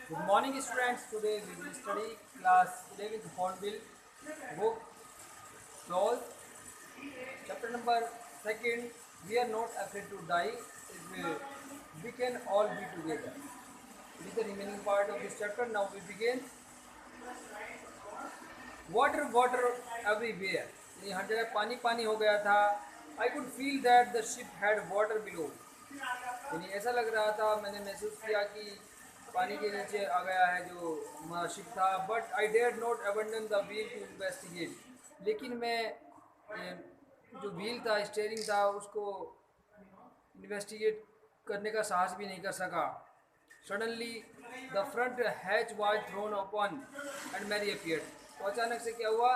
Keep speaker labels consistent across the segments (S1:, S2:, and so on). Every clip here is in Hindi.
S1: Good morning, students. Today we will study class 11th Hornbill book 12, chapter number 2nd. We are not afraid to die. We can all be together. It is the remaining part of this chapter. Now we begin. Water, water everywhere. यानी हर जगह पानी पानी हो गया था. I could feel that the ship had water below. यानी ऐसा लग रहा था, मैंने महसूस किया कि पानी के नीचे आ गया है जो हमारा शिप था. But I dare not abandon the wheel to investigate. लेकिन मैं जो व्हील था, स्टीयरिंग था, उसको इन्वेस्टिगेट करने का साहस भी नहीं कर सका. Suddenly the front hatch was thrown open and Mary appeared. तो अचानक से क्या हुआ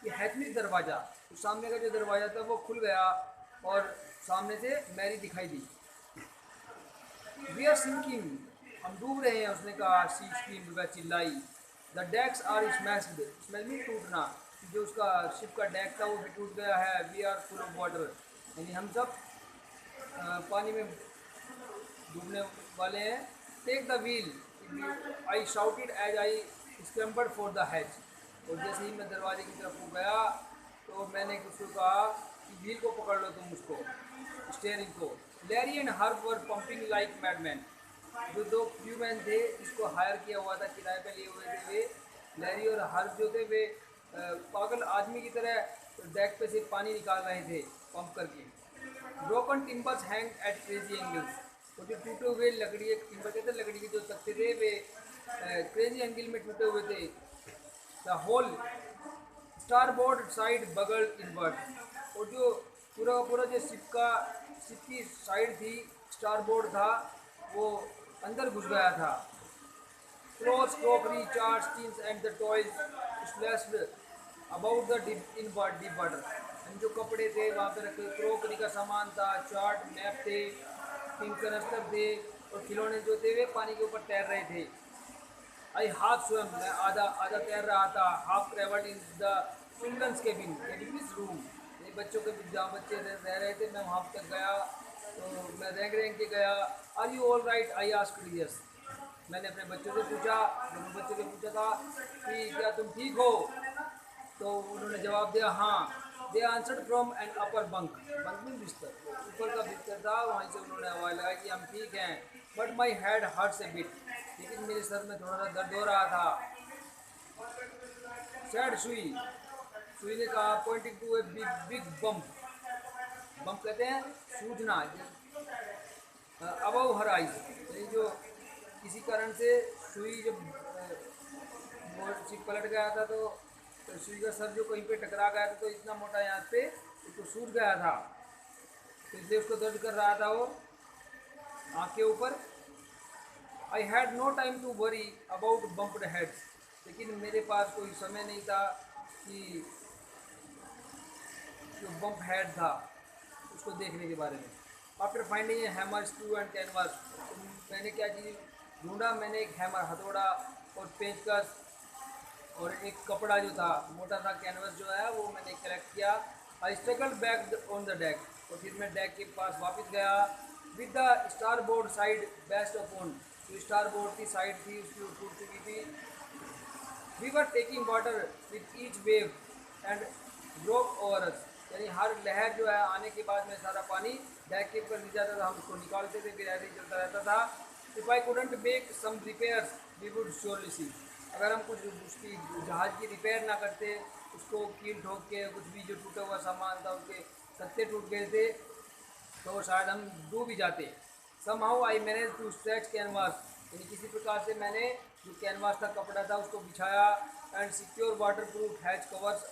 S1: कि हैचलिक दरवाज़ा, तो सामने का जो दरवाज़ा था वो खुल गया और सामने से मैरी दिखाई दी. वी आर सिंकिंग, हम डूब रहे हैं, उसने कहा. सी स्क्रीम्ड, वह चिल्लाई. द डेक्स आर स्मैश्ड, स्मेल में टूटना, जो उसका शिप का डेक था वो भी टूट गया है. We are full of water, यानी हम सब पानी में डूबने वाले हैं. Take the wheel, I shouted as I scrambled for the hatch. और जैसे ही मैं दरवाजे की तरफ गया तो मैंने उसको कहा कि व्हील को पकड़ लो तुम, उसको स्टीयरिंग को. Larry and Herb were pumping like madman. जो दो क्यूमैन थे जिसको हायर किया हुआ था, किराए पे लिए हुए थे, वे लैरी और हर्ब जो थे वे पागल आदमी की तरह डेक पे से पानी निकाल रहे थे पंप करके. Broken timbers hang at crazy angles. तो जो टूटे हुए लकड़ी, टिम्बर कहते हैं लकड़ी के जो तख्ते थे, वे क्रेजी एंगल में टूटे हुए थे. द होल स्टारबोर्ड साइड बगल इनवर्ट. और जो पूरा का पूरा जो शिप की साइड थी, स्टारबोर्ड था, वो अंदर घुस गया था. Clothes, crockery, charts, teens and the toys splashed about the deep water. जो कपड़े थे वहाँ पे रखे, क्रॉकरी का सामान था, चार्ट, मैप थे, टीन कनस्तर थे, और खिलौने जो थे वे पानी के ऊपर तैर रहे थे. आई हाफ स्वयं, मैं आधा आधा तैर रहा था. Half travelled in the children's cabin, cabin room, ये बच्चों के जहाँ बच्चे रह रहे थे, मैं वहाँ तक गया. तो मैं रेंग रेंग के गया. Are you all right, I asked. Yes, मैंने अपने बच्चों से पूछा, दोनों बच्चों से पूछा था कि क्या तुम ठीक हो. तो उन्होंने जवाब दिया हाँ. They answered from an upper bunk. Bunk में बिस्तर, ऊपर का बिस्तर था, वहीं से उन्होंने आवाज़ लगाई कि हम ठीक हैं. But my head hurts a bit, लेकिन मेरे सर में थोड़ा सा दर्द हो रहा था. सैड सुई, सुई ने कहा, pointing to a big big bump. Bump कहते हैं सूजना. अबव हर आइज, यानी जो किसी कारण से सुई जब वो चिप पलट गया था, तो सुई का सर जो कहीं पे टकरा गया था, तो इतना मोटा यहाँ पे उसको सूज गया था, तो इसलिए उसको दर्द कर रहा था वो आँख के ऊपर. I had no time to worry about bumped heads. लेकिन मेरे पास कोई समय नहीं था कि जो बम्प हेड था उसको देखने के बारे में. After finding A hammer, screw and canvas, मैंने क्या चीज़ ढूंढा. मैंने एक हैमर, हथौड़ा, और पेचकस, और एक कपड़ा जो था मोटा सा, कैनवस जो है, वो मैंने कलेक्ट किया. I struggled back on the deck, और फिर मैं डेक के पास वापस गया. With the starboard side bashed in, जो स्टार बोर्ड की साइड थी उसकी टूट चुकी थी. We were taking water with each wave and broke over us. यानी हर लहर जो है आने के बाद में सारा पानी डेक के ऊपर गिर जाता था, हम उसको निकालते थे, फिर ऐसे ही चलता रहता था. If I couldn't make some repairs we would surely see. अगर हम कुछ उसकी जहाज़ की रिपेयर ना करते, उसको कील ठोक के, कुछ भी जो टूटा हुआ सामान था उसके तख्ते टूट गए थे, तो शायद हम डूब ही जाते. Somehow I manage to stretch canvas, यानी किसी प्रकार से मैंने जो कैनवास था, कपड़ा था, उसको बिछाया. And secure waterproof hatch covers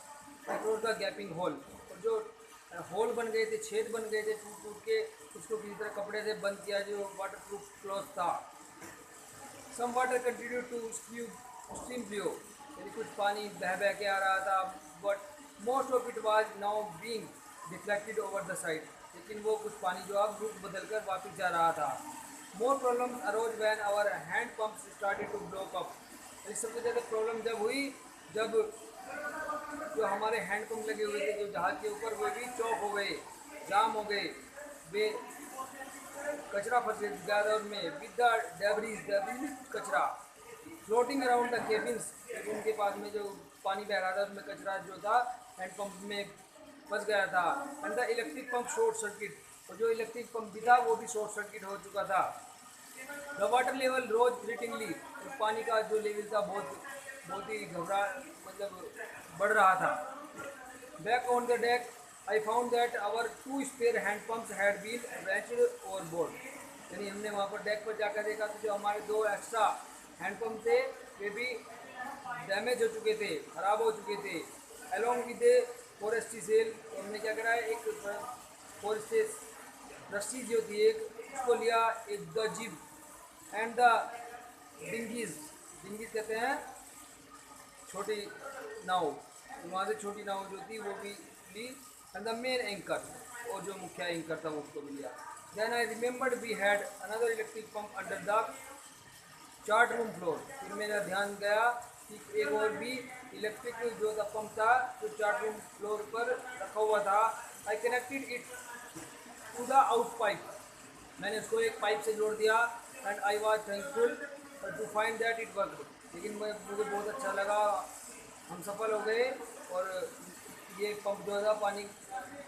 S1: across the gaping hole. और जो होल बन गए थे, छेद बन गए थे टूट टूट के, उसको किसी तरह कपड़े से बंद किया, जो वाटर प्रूफ क्लॉथ था. Some water continue to stream flow, यानी कुछ पानी बह बह के आ रहा था. But most of it was now being deflected over the side, लेकिन वो कुछ पानी जो अब रुख बदल कर वापस जा रहा था. More problem arose when our hand pump started to block up. सबसे ज़्यादा प्रॉब्लम जब हुई, जब जो हमारे हैंड पंप लगे हुए थे जो जहाज़ के ऊपर, वो भी चौक हो गए, जाम हो गए, वे कचरा फंस गया था उनमें. विद द डेब्रीज, डेब्रीज कचरा, floating around the cabins, cabin के पास में जो पानी बह रहा था उसमें कचरा जो था हैंडपम्प में फंस गया था। And the electric pump short circuit, और जो इलेक्ट्रिक पंप भी था वो भी शॉर्ट सर्किट हो चुका था। द वाटर लेवल रोज ग्रेटिंगली, और पानी का जो लेवल था बहुत ही घबरा मतलब बढ़ रहा था। Back on the deck I found that our 2 spare hand pumps had been wrenched overboard, यानी हमने वहाँ पर डेक पर जाकर देखा तो जो हमारे 2 एक्स्ट्रा हैंड पंप थे वे भी डैमेज हो चुके थे, खराब हो चुके थे। अलॉन्ग विद फॉरेस्टी सेल, हमने क्या करा है, एक फॉरेस्ट रस्सी जो थी एक उसको लिया, एक द जिब एंड द डिंगीज, डिंगीज कहते हैं छोटी नाव, वहाँ से छोटी नाव जो थी वो भी ली। एंड द मेन एंकर, और जो मुख्य एंकर था वो उसको भी लिया। Then I remembered we had another electric pump under the chart room floor, फिर मेरा ध्यान गया कि एक और भी इलेक्ट्रिक जो था पंप था जो चार्ट रूम फ्लोर पर रखा हुआ था। I connected it to the out pipe, मैंने उसको एक पाइप से जोड़ दिया। And I was thankful to find that it work, लेकिन मुझे बहुत अच्छा लगा, हम सफल हो गए और ये पंप जो था पानी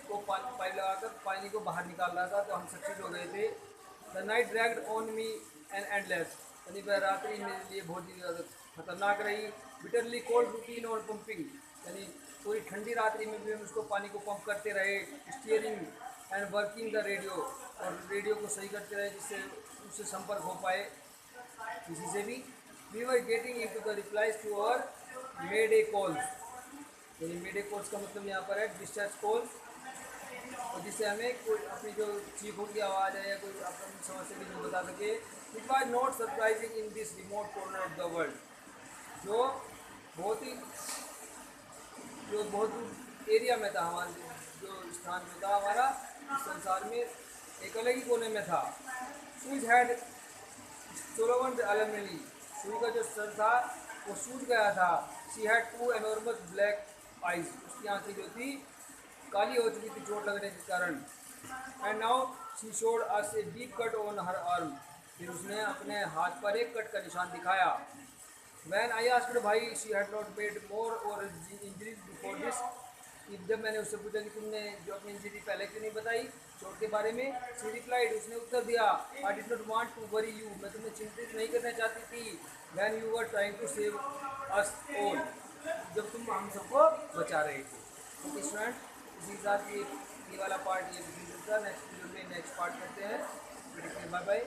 S1: को पाइप लगाकर पानी को बाहर निकाल रहा था, तो हम सक्सेस हो गए थे। The night dragged on me and endless, यानी वह रात्रि मेरे लिए बहुत ही ज़्यादा खतरनाक रही। बिटरली कोल्ड रूटीन और पंपिंग, यानी पूरी ठंडी रात्रि में भी हम उसको पानी को पंप करते रहे। Steering and working the radio, और रेडियो को सही करते रहे जिससे उससे संपर्क हो पाए किसी से भी। We were getting in to the replies to our mayday calls, यानी मेडे कॉल्स का मतलब यहाँ पर है डिस्चार्ज कॉल्स, और जिससे हमें कोई अपनी जो चीखों की आवाज़ है या कोई अपनी समस्या की जो बता सके। It was not surprising in this remote corner of the world, जो बहुत एरिया में था, हमारे जो स्थान जो था हमारा इस संसार में एक अलग ही कोने में था। सूज हैड सोलोवन अलमली, सुई का जो सर था वो सूज गया था। She had 2 enormous black eyes, उसकी आंखें जो थी काली हो चुकी थी चोट लगने के कारण। And now she showed us a deep cut on her arm, फिर उसने अपने हाथ पर एक कट का निशान दिखाया। वैन आई आस्क्ड भाई she had not made more और इंजरीज बिफोर दिस, जब मैंने उससे पूछा कि तुमने जो अपनी इंजरी पहले क्यों नहीं बताई चोट के बारे में, शी रिप्लाइड, उसने उत्तर दिया, I did not want to worry you, मैं तुम्हें चिंतित नहीं करना चाहती थी। When you were trying to save us all, जब तुम हम सबको बचा रहे थे। ओके स्टूडेंट, इसी के साथ ये वाला पार्ट ये नेक्स्ट वीडियो में नेक्स्ट पार्ट करते हैं। Bye bye.